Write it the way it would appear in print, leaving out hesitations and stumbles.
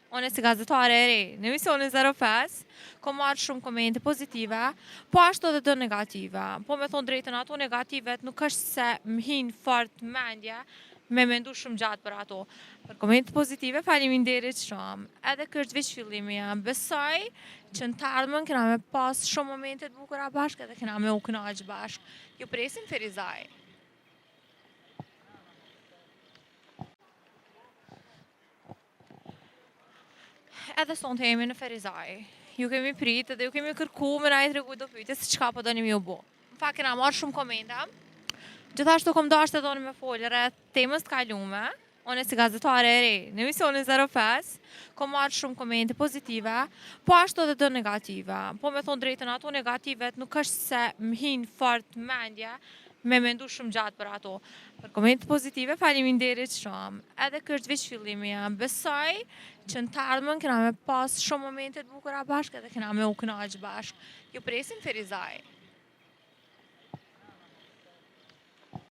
Unë si gazetare e re, në emisionin 05, kom marrë shumë komente pozitive, po ashtu edhe të negative. Po me thonë drejtën, ato negativet nuk është se më hinë fort mendje me mendu shumë gjatë për ato. Për komente pozitive, faleminderit shumë. Edhe kështë veç fillimi jam. Besoj që në të ardhmen kena me pas shumë momente të bukura bashkë edhe kena me u kënaqë bashkë. Ju presim Ferizaj. Edhe sonë të jemi në Ferizaj. Ju kemi prit edhe ju kemi kërku me na i tregu do pyetje se çka po doni mi u bo. Në fakt kena marrë shumë komente. Gjithashtu kom dashur të doni me folë rreth temës të kalume. Unë si gazetare e re, në emisionin 05, kom marrë shumë komente pozitive, po ashtu edhe të negative. Po me thonë drejtën, ato negativet nuk është se më hinë fort mendje me mendu shumë gjatë për ato. Për komente pozitive, faleminderit shumë. Edhe kështë veç fillimi jam. Besoj që në të ardhmen kena me pas shumë momente të bukura bashkë edhe kena me u kënaqë bashkë. Ju presim Ferizaj.